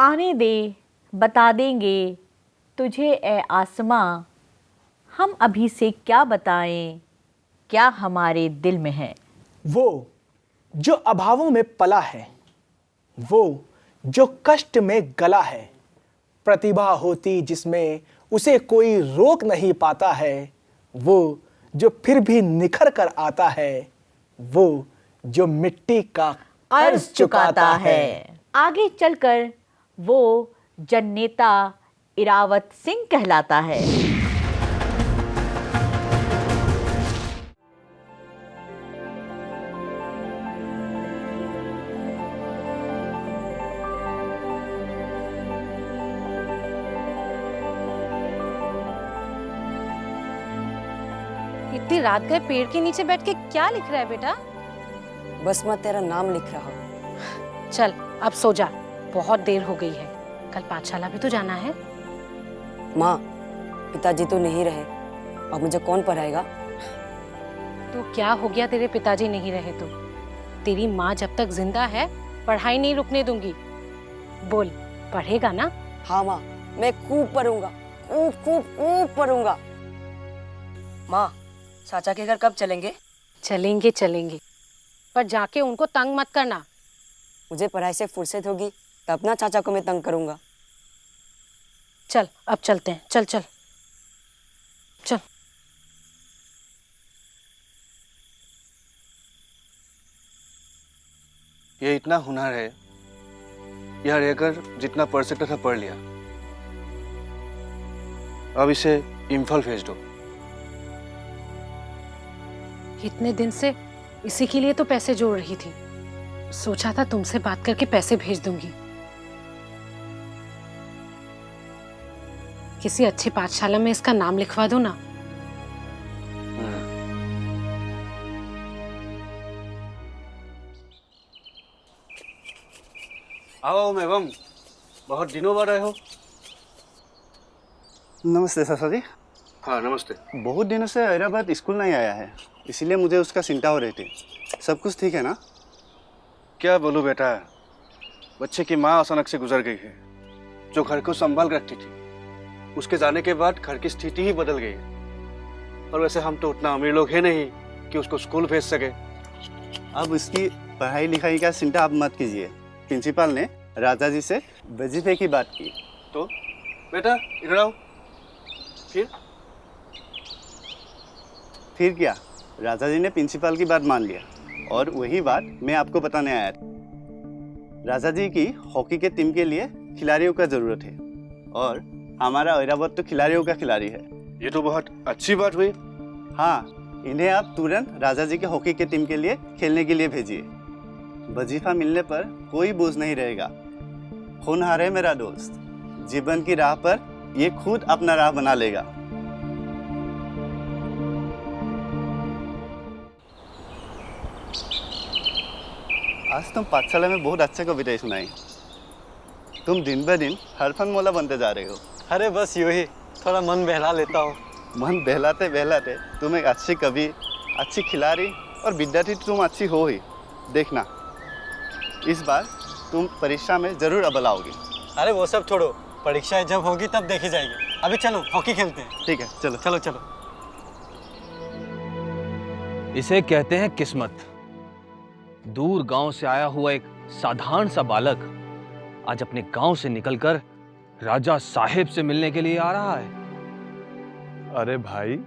आने दे, बता देंगे तुझे ए आसमां, हम अभी से क्या बताएं, क्या हमारे दिल में है। वो जो अभावों में पला है, वो जो कष्ट में गला है, प्रतिभा होती जिसमें उसे कोई रोक नहीं पाता है, वो जो फिर भी निखर कर आता है, वो जो मिट्टी का कर्ज चुकाता है। आगे चलकर वो जननेता इरावत सिंह कहलाता है। इतनी रात गए पेड़ के नीचे बैठ के क्या लिख रहा है बेटा? बस मैं तेरा नाम लिख रहा हूँ। चल अब सो जा, बहुत देर हो गई है, कल पाठशाला भी तो जाना है। माँ, पिताजी तो नहीं रहे, अब मुझे कौन पढ़ाएगा? तो क्या हो गया तेरे पिताजी नहीं रहे तो? तेरी माँ जब तक जिंदा है पढ़ाई नहीं रुकने दूंगी। बोल, पढ़ेगा ना? हाँ माँ, मैं खूब पढ़ूंगा, खूब खूब खूब पढ़ूंगा। माँ, चाचा के घर कब चलेंगे? चलेंगे चलेंगे, पर जाके उनको तंग मत करना। मुझे पढ़ाई से फुर्सत होगी तब ना चाचा को मैं तंग करूंगा। चल अब चलते हैं, चल चल चल। ये इतना हुनर है, यह रहकर जितना पढ़ सकता था पढ़ लिया। अब इसे इम्फाल भेज दो। इतने दिन से इसी के लिए तो पैसे जोड़ रही थी, सोचा था तुमसे बात करके पैसे भेज दूंगी। किसी अच्छी पाठशाला में इसका नाम लिखवा दो ना। आओ मैडम, बहुत दिनों बाद आए हो। नमस्ते चाचा जी। हाँ नमस्ते। बहुत दिनों से हैदराबाद स्कूल नहीं आया है, इसीलिए मुझे उसका चिंता हो रही थी। सब कुछ ठीक है ना? क्या बोलूं बेटा, बच्चे की माँ अचानक से गुजर गई है, जो घर को संभाल रखती थी। उसके जाने के बाद घर की स्थिति ही बदल गई है। और वैसे हम तो उतना अमीर लोग हैं नहीं कि उसको स्कूल भेज सके। अब उसकी पढ़ाई लिखाई का चिंता आप मत कीजिए। प्रिंसिपल ने राजा जी से वजीफे की बात की। तो बेटा इधर आओ। फिर क्या, राजा जी ने प्रिंसिपल की बात मान लिया और वही बात मैं आपको बताने आया था। राजा जी की हॉकी के टीम के लिए खिलाड़ियों का जरूरत है और हमारा हैदराबाद तो खिलाड़ियों का खिलाड़ी है। ये तो बहुत अच्छी बात हुई। हाँ, इन्हें आप तुरंत राजा जी के हॉकी के टीम के लिए खेलने के लिए भेजिए। वजीफा मिलने पर कोई बोझ नहीं रहेगा। होनहार है मेरा दोस्त, जीवन की राह पर ये खुद अपना राह बना लेगा। आज तुम पाठशाला में बहुत अच्छा कविताएं सुनाई। तुम दिन ब दिन हरफन मौला बनते जा रहे हो। अरे बस यूं ही थोड़ा मन बहला लेता हूँ। मन बहलाते बहलाते तुम एक अच्छी कवि, अच्छी खिलाड़ी और विद्यार्थी तुम अच्छी हो ही। देखना, इस बार तुम परीक्षा में जरूर अव्वल आओगी। अरे वो सब छोड़ो, परीक्षाएं जब होगी तब देखी जाएगी। अभी चलो हॉकी खेलते हैं। ठीक है, चलो चलो चलो। इसे कहते हैं किस्मत। दूर गांव से आया हुआ एक साधारण सा बालक आज अपने गांव से निकलकर राजा साहेब से मिलने के लिए आ रहा है। अरे भाई,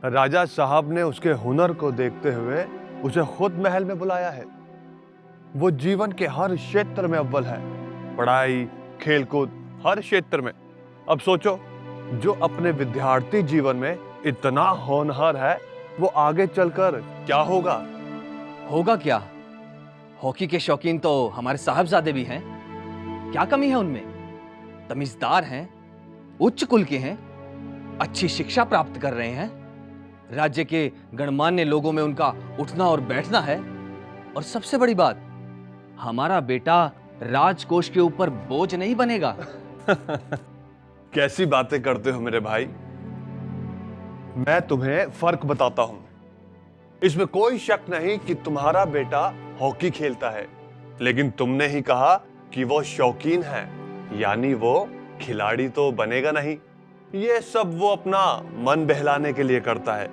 राजा साहब ने उसके हुनर को देखते हुए उसे खुद महल में बुलाया है। वो जीवन के हर क्षेत्र में अव्वल है, पढ़ाई, खेलकूद, हर क्षेत्र में। अब सोचो, जो अपने विद्यार्थी जीवन में इतना होनहार है, वो आगे चलकर क्या होगा? होगा क्या? हॉकी के शौकीन तो हमारे साहबजादे भी हैं। क्या कमी है उनमें? तमीजदार हैं, उच्च कुल के हैं, अच्छी शिक्षा प्राप्त कर रहे हैं, राज्य के गणमान्य लोगों में उनका उठना और बैठना है, और सबसे बड़ी बात, हमारा बेटा राजकोष के ऊपर बोझ नहीं बनेगा। कैसी बातें करते हो मेरे भाई। मैं तुम्हें फर्क बताता हूं। इसमें कोई शक नहीं कि तुम्हारा बेटा हॉकी खेलता है, लेकिन तुमने ही कहा कि वो शौकीन है। यानी वो खिलाड़ी तो बनेगा नहीं। ये सब वो अपना मन बहलाने के लिए करता है।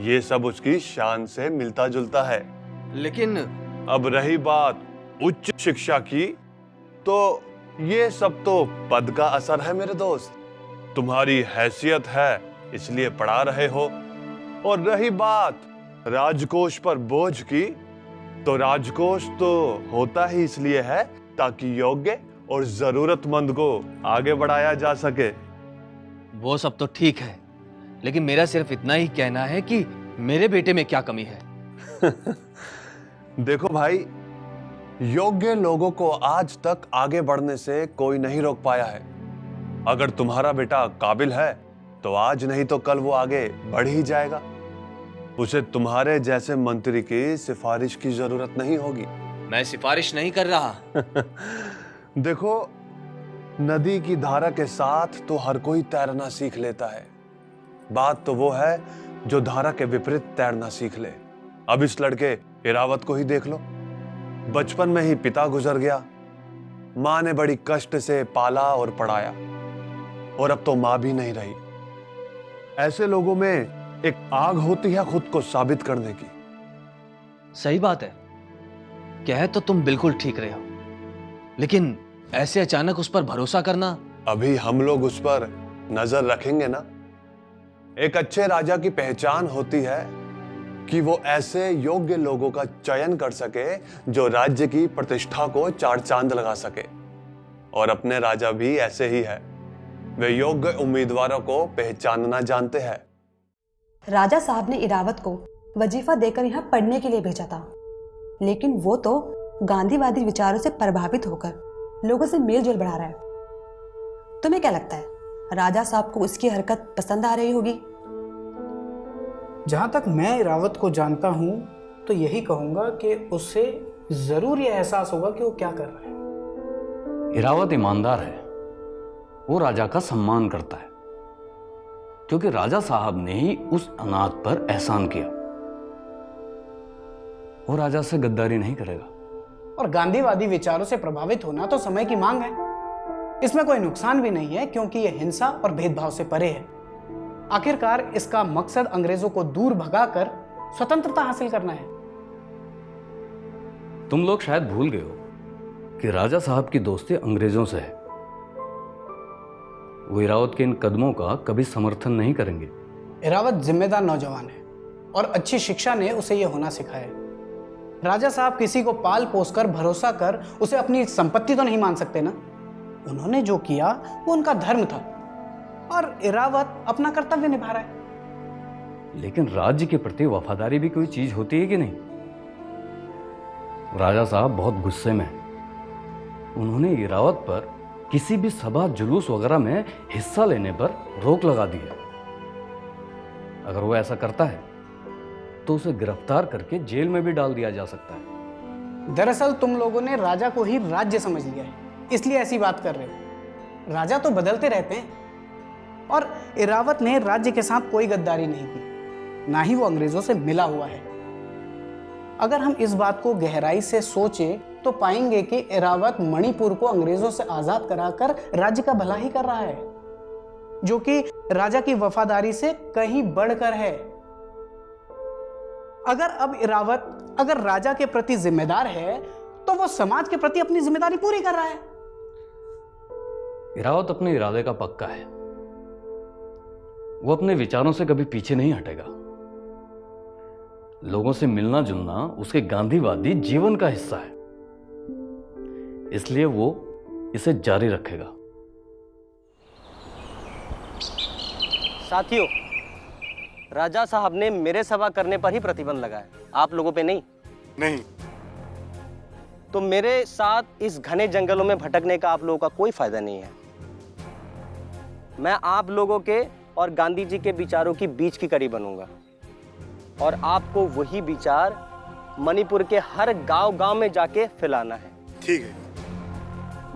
ये सब उसकी शान से मिलता जुलता है। लेकिन अब रही बात उच्च शिक्षा की, तो ये सब तो पद का असर है मेरे दोस्त। तुम्हारी हैसियत है इसलिए पढ़ा रहे हो। और रही बात राजकोष पर बोझ की, तो राजकोष तो होता ही इसलिए है ताकि योग्य और जरूरतमंद को आगे बढ़ाया जा सके। वो सब तो ठीक है, लेकिन मेरा सिर्फ इतना ही कहना है कि मेरे बेटे में क्या कमी है। देखो भाई, योग्य लोगों को आज तक आगे बढ़ने से कोई नहीं रोक पाया है। अगर तुम्हारा बेटा काबिल है तो आज नहीं तो कल वो आगे बढ़ ही जाएगा। उसे तुम्हारे जैसे मंत्री की सिफारिश की जरूरत नहीं होगी। मैं सिफारिश नहीं कर रहा। देखो, नदी की धारा के साथ तो हर कोई तैरना सीख लेता है। बात तो वो है जो धारा के विपरीत तैरना सीख ले। अब इस लड़के इरावत को ही देख लो। बचपन में ही पिता गुजर गया, मां ने बड़ी कष्ट से पाला और पढ़ाया, और अब तो मां भी नहीं रही। ऐसे लोगों में एक आग होती है खुद को साबित करने की। सही बात है, कह तो तुम बिल्कुल ठीक रहे हो, लेकिन ऐसे अचानक उस पर भरोसा करना। अभी हम लोग उस पर नजर रखेंगे ना। एक अच्छे राजा की पहचान होती है कि वो ऐसे योग्य लोगों का चयन कर सके जो राज्य की प्रतिष्ठा को चार चांद लगा सके। और अपने राजा भी ऐसे ही है, वे योग्य उम्मीदवारों को पहचानना जानते हैं। राजा साहब ने इरावत को वजीफा देकर यहाँ पढ़ने के लिए भेजा था, लेकिन वो तो गांधीवादी विचारों से प्रभावित होकर लोगों से मेलजोल बढ़ा रहा है। तुम्हें क्या लगता है, राजा साहब को उसकी हरकत पसंद आ रही होगी? जहां तक मैं इरावत को जानता हूं तो यही कहूंगा कि उससे जरूर यह एहसास होगा कि वो क्या कर रहा है। इरावत ईमानदार है, वो राजा का सम्मान करता है, क्योंकि राजा साहब ने ही उस अनाथ पर एहसान किया। वो राजा से गद्दारी नहीं करेगा। और गांधीवादी विचारों से प्रभावित होना तो समय की मांग है। इसमें कोई नुकसान भी नहीं है, क्योंकि यह हिंसा और भेदभाव से परे है। आखिरकार इसका मकसद अंग्रेजों को दूर भगाकर स्वतंत्रता हासिल करना है। तुम लोग शायद भूल गए हो कि राजा साहब की दोस्ती अंग्रेजों से है। वो इरावत के इन कदमों का कभी समर्थन नहीं करेंगे। इरावत जिम्मेदार नौजवान है और अच्छी शिक्षा ने उसे यह होना सिखाया। राजा साहब किसी को पाल पोस कर भरोसा कर उसे अपनी संपत्ति तो नहीं मान सकते ना। उन्होंने जो किया वो उनका धर्म था, और इरावत अपना कर्तव्य निभा रहा है। लेकिन राज्य के प्रति वफादारी भी कोई चीज होती है कि नहीं? राजा साहब बहुत गुस्से में हैं। उन्होंने इरावत पर किसी भी सभा जुलूस वगैरह में हिस्सा लेने पर रोक लगा दी है। अगर वो ऐसा करता है तो उसे गिरफ्तार करके जेल में भी डाल दिया जा सकता है। दरअसल तुम लोगों ने राजा को ही राज्य समझ लिया है, इसलिए ऐसी बात कर रहे हो। राजा तो बदलते रहते हैं, और इरावत ने राज्य के साथ कोई गद्दारी नहीं की, ना ही वो अंग्रेजों से मिला हुआ है। अगर हम इस बात को गहराई से सोचें तो पाएंगे कि इरावत मणिपुर को अंग्रेजों से आजाद कराकर राज्य का भला ही कर रहा है, जो कि राजा की वफादारी से कहीं बढ़कर है। अगर अब इरावत अगर राजा के प्रति जिम्मेदार है तो वो समाज के प्रति अपनी जिम्मेदारी पूरी कर रहा है। इरावत अपने इरादे का पक्का है। वो अपने विचारों से कभी पीछे नहीं हटेगा। लोगों से मिलना जुलना उसके गांधीवादी जीवन का हिस्सा है, इसलिए वो इसे जारी रखेगा। साथियों, राजा साहब ने मेरे सभा करने पर ही प्रतिबंध लगाया, आप लोगों पे नहीं। नहीं, तो मेरे साथ इस घने जंगलों में भटकने का आप लोगों का कोई फायदा नहीं है। मैं आप लोगों के और गांधी जी के विचारों की बीच की कड़ी बनूंगा, और आपको वही विचार मणिपुर के हर गांव-गांव में जाके फैलाना है। ठीक है।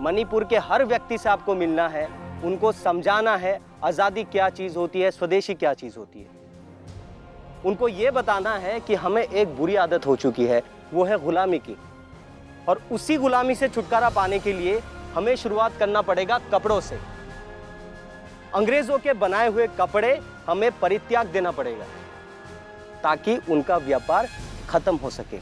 मणिपुर के हर व्यक्ति से आपको मिलना है, उनको समझाना है आज़ादी क्या चीज़ होती है, स्वदेशी क्या चीज़ होती है। उनको ये बताना है कि हमें एक बुरी आदत हो चुकी है, वो है गुलामी की, और उसी गुलामी से छुटकारा पाने के लिए हमें शुरुआत करना पड़ेगा कपड़ों से। अंग्रेजों के बनाए हुए कपड़े हमें परित्याग देना पड़ेगा ताकि उनका व्यापार खत्म हो सके।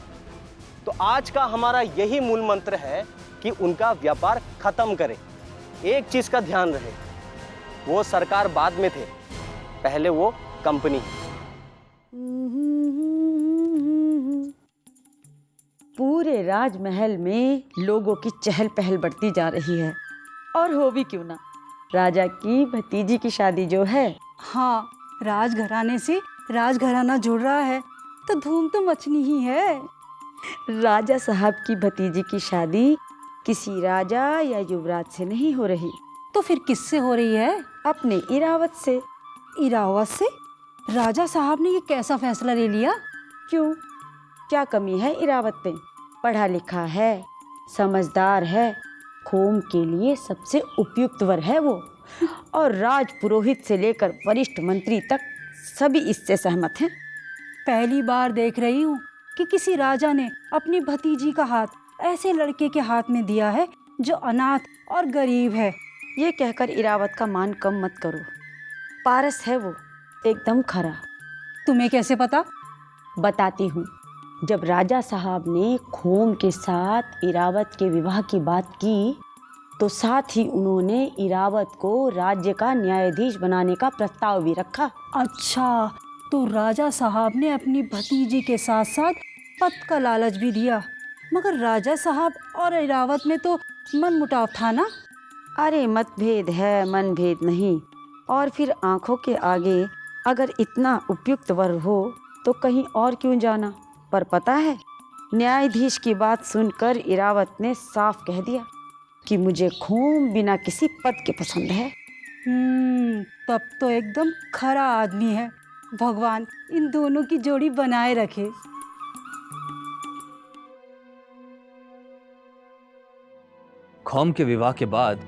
तो आज का हमारा यही मूल मंत्र है कि उनका व्यापार खत्म करें। एक चीज का ध्यान रहे, वो सरकार बाद में थे, पहले वो कंपनी। पूरे राजमहल में लोगों की चहल पहल बढ़ती जा रही है, और हो भी क्यों ना, राजा की भतीजी की शादी जो है। हाँ, राजघराने से राजघराना जुड़ रहा है तो धूम तो मचनी ही है। राजा साहब की भतीजी की शादी किसी राजा या युवराज से नहीं हो रही, तो फिर किससे हो रही है? अपने इरावत से। इरावत से? राजा साहब ने ये कैसा फैसला ले लिया? क्यों, क्या कमी है इरावत में? पढ़ा लिखा है, समझदार है, खोम के लिए सबसे उपयुक्त वर है वो, और राज पुरोहित से लेकर वरिष्ठ मंत्री तक सभी इससे सहमत हैं। पहली बार देख रही हूँ कि किसी राजा ने अपनी भतीजी का हाथ ऐसे लड़के के हाथ में दिया है जो अनाथ और गरीब है। ये कहकर इरावत का मान कम मत करो, पारस है वो, एकदम खरा। तुम्हें कैसे पता? बताती हूँ। जब राजा साहब ने खोम के साथ इरावत के विवाह की बात की, तो साथ ही उन्होंने इरावत को राज्य का न्यायाधीश बनाने का प्रस्ताव भी रखा। अच्छा, तो राजा साहब ने अपनी भतीजी के साथ साथ पद का लालच भी दिया। मगर राजा साहब और इरावत में तो मनमुटाव था ना? अरे मतभेद है, मनभेद नहीं। और फिर आंखों के आगे अगर इतना उपयुक्त वर हो तो कहीं और क्यों जाना। पर पता है, न्यायाधीश की बात सुनकर इरावत ने साफ कह दिया कि मुझे खोम बिना किसी पद के पसंद है। तब तो एकदम खरा आदमी है। भगवान इन दोनों की जोड़ी बनाए रखे। खोम के विवाह के बाद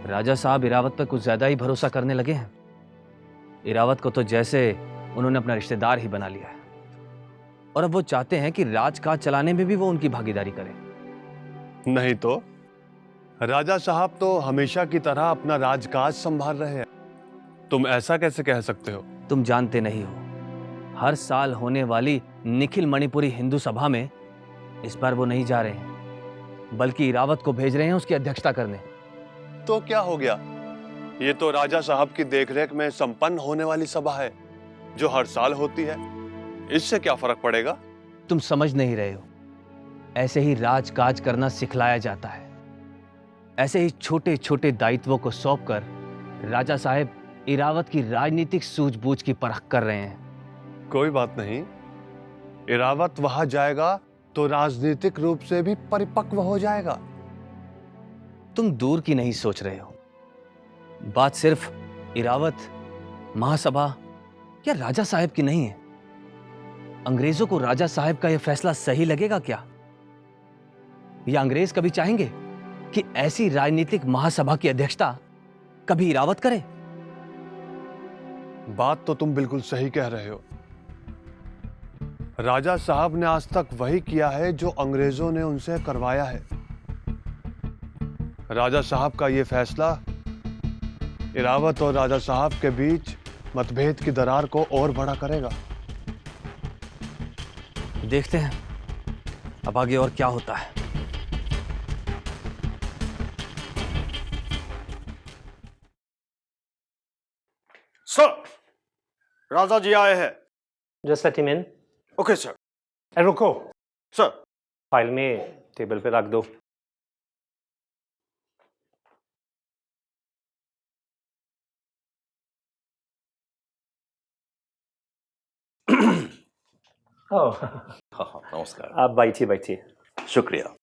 राजा साहब इरावत पर कुछ ज्यादा ही भरोसा करने लगे हैं। इरावत को तो जैसे उन्होंने अपना रिश्तेदार ही बना लिया है, और अब वो चाहते हैं कि राजकाज चलाने में भी वो उनकी भागीदारी करें। नहीं तो राजा साहब तो हमेशा की तरह अपना राजकाज संभाल रहे हैं। तुम ऐसा कैसे कह सकते हो? तुम जानते नहीं हो, हर साल होने वाली निखिल मणिपुरी हिंदू सभा में इस बार वो नहीं जा रहे हैं, बल्कि इरावत को भेज रहे हैं उसकी अध्यक्षता करने। तो क्या हो गया? ये तो राजा साहब की देखरेख में संपन्न होने वाली सभा है जो हर साल होती है। इससे क्या फर्क पड़ेगा? तुम समझ नहीं रहे हो। ऐसे ही राजकाज करना सिखलाया जाता है। ऐसे ही छोटे छोटे दायित्वों को सौंपकर राजा साहब इरावत की राजनीतिक सूझबूझ की परख कर रहे हैं। कोई बात नहीं, इरावत वहां जाएगा तो राजनीतिक रूप से भी परिपक्व हो जाएगा। तुम दूर की नहीं सोच रहे हो। बात सिर्फ इरावत, महासभा या राजा साहब की नहीं है। अंग्रेजों को राजा साहब का यह फैसला सही लगेगा क्या? या अंग्रेज कभी चाहेंगे कि ऐसी राजनीतिक महासभा की अध्यक्षता कभी इरावत करे? बात तो तुम बिल्कुल सही कह रहे हो। राजा साहब ने आज तक वही किया है जो अंग्रेजों ने उनसे करवाया है। राजा साहब का यह फैसला इरावत और राजा साहब के बीच मतभेद की दरार को और बड़ा करेगा। देखते हैं अब आगे और क्या होता है। सर, राजा जी आए हैं। Just let him in. Okay sir. रुको सर। फाइल में टेबल पे रख दो। नमस्कार। आप बैठिए बैठिए। शुक्रिया।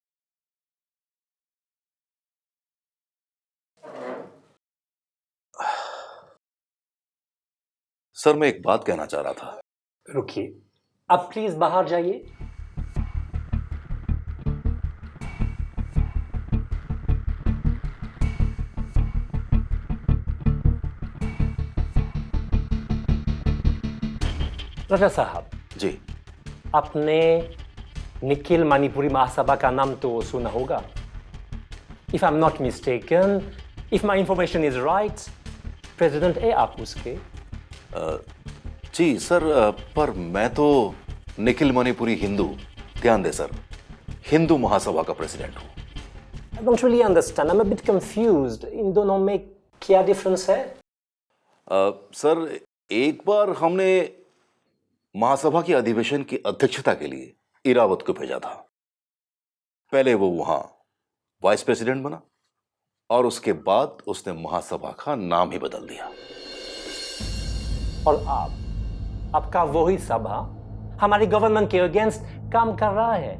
सर, मैं एक बात कहना चाह रहा था। रुकिए, आप प्लीज बाहर जाइए। राजा साहब जी, आपने निखिल मणिपुरी महासभा का नाम तो सुना होगा। If I'm not mistaken, if my information is right, president है आप उसके? जी सर, पर मैं तो निखिल मणिपुरी हिंदू, ध्यान दे सर, हिंदू महासभा का प्रेसिडेंट हूँ। I don't really understand. I'm a bit confused. इन दोनों में क्या डिफरेंस है? सर, एक बार हमने महासभा की अधिवेशन की अध्यक्षता के लिए इरावत को भेजा था। पहले वो वहां वाइस प्रेसिडेंट बना और उसके बाद उसने महासभा का नाम ही बदल दिया। और आपका वही सभा हमारी गवर्नमेंट के अगेंस्ट काम कर रहा है।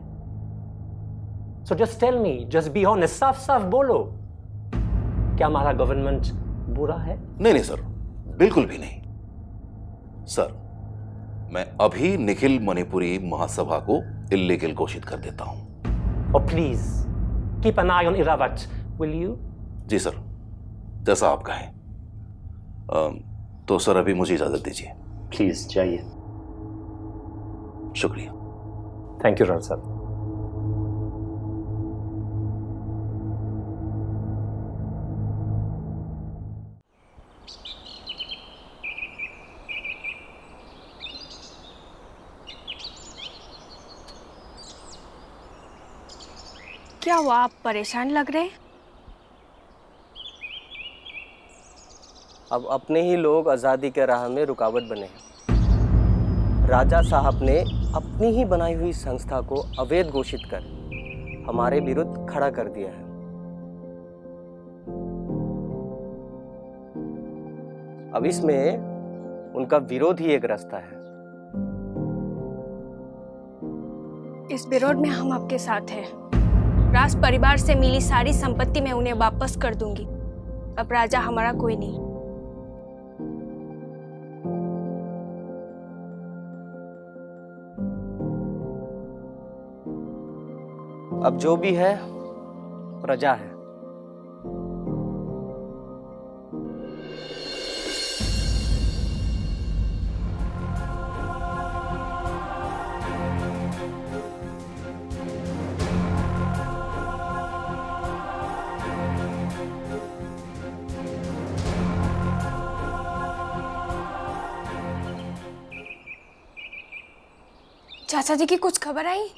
So just tell me, just be honest, साफ साफ बोलो, क्या हमारा गवर्नमेंट बुरा है? नहीं सर, बिल्कुल भी नहीं सर। मैं अभी निखिल मणिपुरी महासभा को इल्लीगल घोषित कर देता हूं। और please keep an eye on Iravat, will you? जी सर, जैसा आप कहें। तो सर अभी मुझे इजाजत दीजिए। प्लीज जाइए। शुक्रिया। थैंक यू राज साहब। क्या हुआ, आप परेशान लग रहे हैं? अब अपने ही लोग आज़ादी के राह में रुकावट बने हैं। राजा साहब ने अपनी ही बनाई हुई संस्था को अवैध घोषित कर हमारे विरुद्ध खड़ा कर दिया है। अब इसमें उनका विरोध ही एक रास्ता है। इस विरोध में हम आपके साथ हैं। राज परिवार से मिली सारी संपत्ति मैं उन्हें वापस कर दूंगी। अब राजा हमारा कोई नहीं। अब जो भी है प्रजा है। चाचा जी की कुछ खबर आई?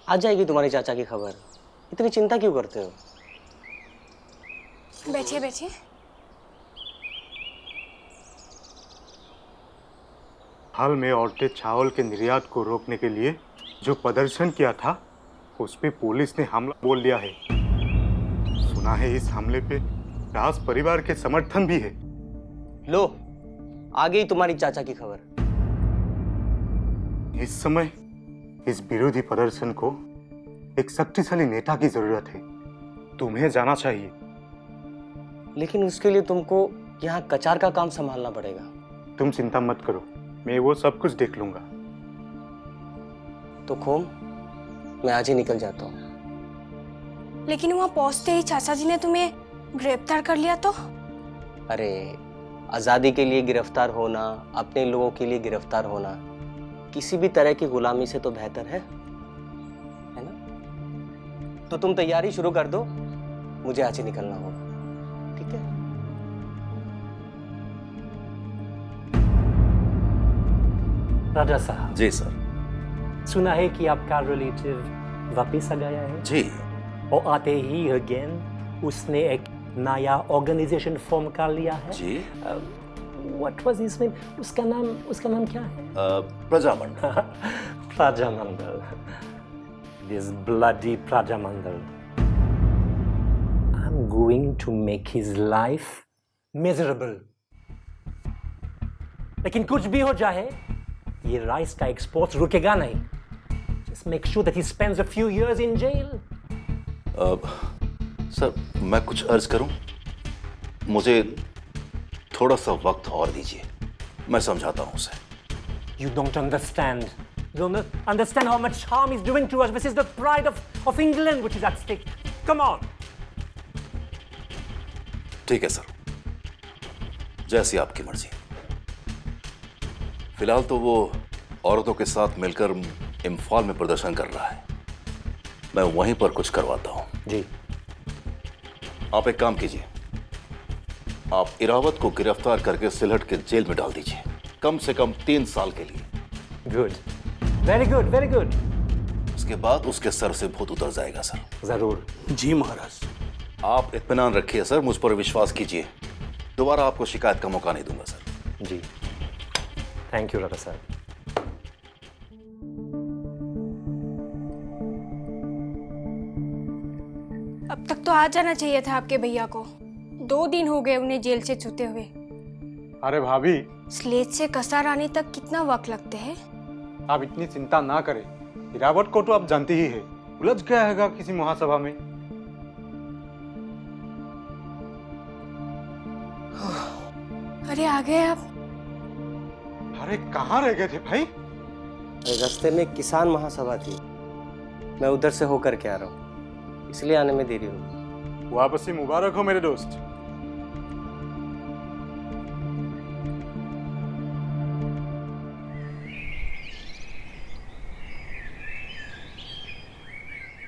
आ जाएगी तुम्हारी चाचा की खबर। इतनी चिंता क्यों करते हो? बैठिए बैठिए। हाल में औरतें चावल के निर्यात को रोकने के लिए जो प्रदर्शन किया था, उस पे पुलिस ने हमला बोल दिया है। सुना है इस हमले पे राज परिवार के समर्थन भी है। लो, आ गई तुम्हारी चाचा की खबर। इस समय इस विरोधी प्रदर्शन को एक शक्तिशाली नेता की जरूरत है। तुम्हें जाना चाहिए। लेकिन उसके लिए तुमको यहाँ कचार का काम संभालना पड़ेगा। तुम चिंता मत करो, मैं वो सब कुछ देख लूंगा। तो खोम, मैं आज ही निकल जाता हूँ। लेकिन वहाँ पहुँचते ही चाचा जी ने तुम्हें गिरफ्तार कर लिया तो? अरे, आज़ादी के लिए गिरफ्तार होना, अपने लोगों के लिए गिरफ्तार होना किसी भी तरह की गुलामी से तो बेहतर है ना? तो तुम तैयारी शुरू कर दो, मुझे आज ही निकलना होगा। ठीक है? राजा साहब। जी सर। सुना है कि आपका रिलेटिव वापिस आ गया है? जी। और आते ही अगेन उसने एक नया ऑर्गेनाइजेशन फॉर्म कर लिया है। जी। What was his name? उसका नाम क्या है? Prajamandal. Prajamandal. This bloody Prajamandal. I'm going to make his life miserable. लेकिन कुछ भी हो जाए, ये राइस का एक्सपोर्ट रुकेगा नहीं। Just make sure that he spends a few years in jail. Sir, मैं कुछ अर्ज करूं? मुझे थोड़ा सा वक्त और दीजिए, मैं समझाता हूं उसे। You don't understand. You don't understand how much harm he's doing to us. This is the pride of England which is at stake. Come on. ठीक है सर, जैसी आपकी मर्जी। फिलहाल तो वो औरतों के साथ मिलकर इम्फाल में प्रदर्शन कर रहा है। मैं वहीं पर कुछ करवाता हूं। जी। आप एक काम कीजिए, आप इरावत को गिरफ्तार करके सिलहट के जेल में डाल दीजिए, कम से कम 3 साल के लिए। Good, very good, very good. उसके बाद उसके सर से भूत उतर जाएगा सर। जरूर। जी महाराज। आप इत्मीनान रखिए सर, मुझ पर विश्वास कीजिए, दोबारा आपको शिकायत का मौका नहीं दूंगा सर। जी, थैंक यू राजा साहब। अब तक तो आ जाना चाहिए था आपके भैया को। 2 दिन हो गए उन्हें जेल से छूते हुए। अरे भाभी, स्लेज से कसार आने तक कितना वक्त लगते हैं? आप इतनी चिंता ना करें। इरावत को तो आप जानती ही है, उलझ गया हैगा किसी महासभा में। अरे आ गए आप। अरे कहाँ रह गए थे भाई? रास्ते में किसान महासभा थी, मैं उधर से होकर के आ रहा हूँ, इसलिए आने में देरी होगी। वापसी मुबारक हो मेरे दोस्त।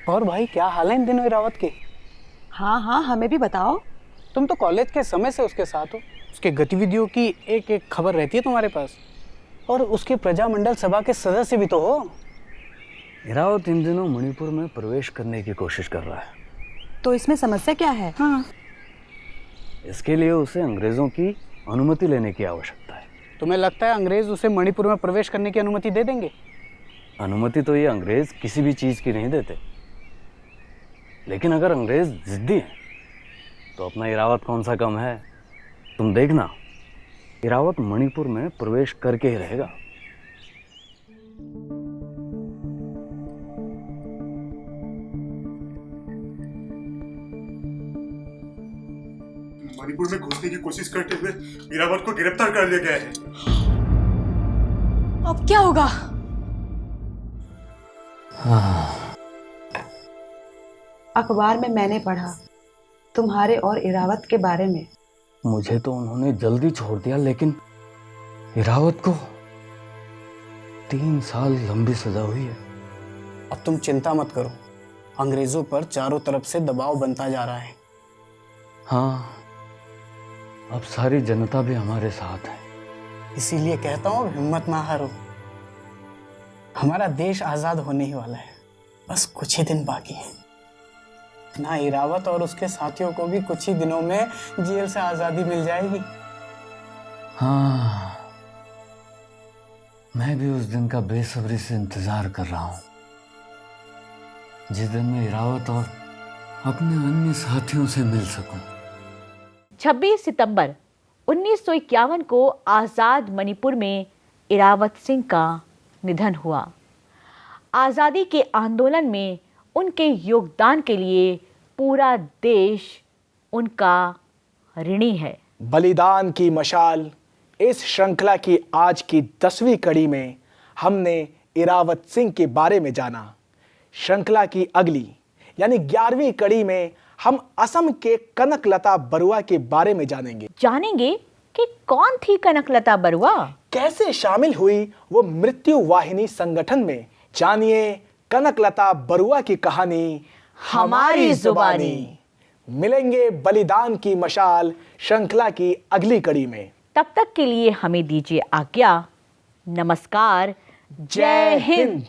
और भाई क्या हाल है इन दिनों इरावत के? हाँ हाँ, हमें भी बताओ। तुम तो कॉलेज के समय से उसके साथ हो, उसके गतिविधियों की एक एक खबर रहती है तुम्हारे पास, और उसके प्रजामंडल सभा के सदस्य भी तो हो। इरावत इन दिनों मणिपुर में प्रवेश करने की कोशिश कर रहा है। तो इसमें समस्या क्या है? हाँ, इसके लिए उसे अंग्रेजों की अनुमति लेने की आवश्यकता है। तुम्हें लगता है अंग्रेज उसे मणिपुर में प्रवेश करने की अनुमति दे देंगे? अनुमति तो ये अंग्रेज किसी भी चीज की नहीं देते, लेकिन अगर अंग्रेज जिद्दी हैं तो अपना इरावत कौन सा कम है। तुम देखना, इरावत मणिपुर में प्रवेश करके ही रहेगा। मणिपुर में घुसने की कोशिश करते हुए इरावत को गिरफ्तार कर लिया गया है। अब क्या होगा? अखबार में मैंने पढ़ा तुम्हारे और इरावत के बारे में। मुझे तो उन्होंने जल्दी छोड़ दिया, लेकिन इरावत को 3 साल लंबी सजा हुई है। अब तुम चिंता मत करो, अंग्रेजों पर चारों तरफ से दबाव बनता जा रहा है। हाँ, अब सारी जनता भी हमारे साथ है। इसीलिए कहता हूँ हिम्मत ना हारो। हमारा देश आजाद होने ही वाला है, बस कुछ ही दिन बाकी है। ना इरावत और उसके साथियों को भी कुछ ही दिनों में जेल से आजादी मिल जाएगी। हाँ, मैं भी उस दिन का बेसब्री से इंतजार कर रहा हूँ, जिस दिन मैं इरावत और अपने अन्य साथियों से मिल सकूं। 26 सितंबर 1951 को आज़ाद मणिपुर में इरावत सिंह का निधन हुआ। आज़ादी के आंदोलन में उनके योगदान के लिए पूरा देश उनका ऋणी है। बलिदान की मशाल, इस श्रृंखला की आज की 10वीं कड़ी में हमने इरावत सिंह के बारे में जाना। श्रृंखला की अगली यानी 11वीं कड़ी में हम असम के कनकलता बरुआ के बारे में जानेंगे कि कौन थी कनकलता बरुआ, कैसे शामिल हुई वो मृत्यु वाहिनी संगठन में। जानिए कनकलता बरुआ की कहानी हमारी जुबानी। मिलेंगे बलिदान की मशाल श्रृंखला की अगली कड़ी में। तब तक के लिए हमें दीजिए आज्ञा। नमस्कार, जय हिंद।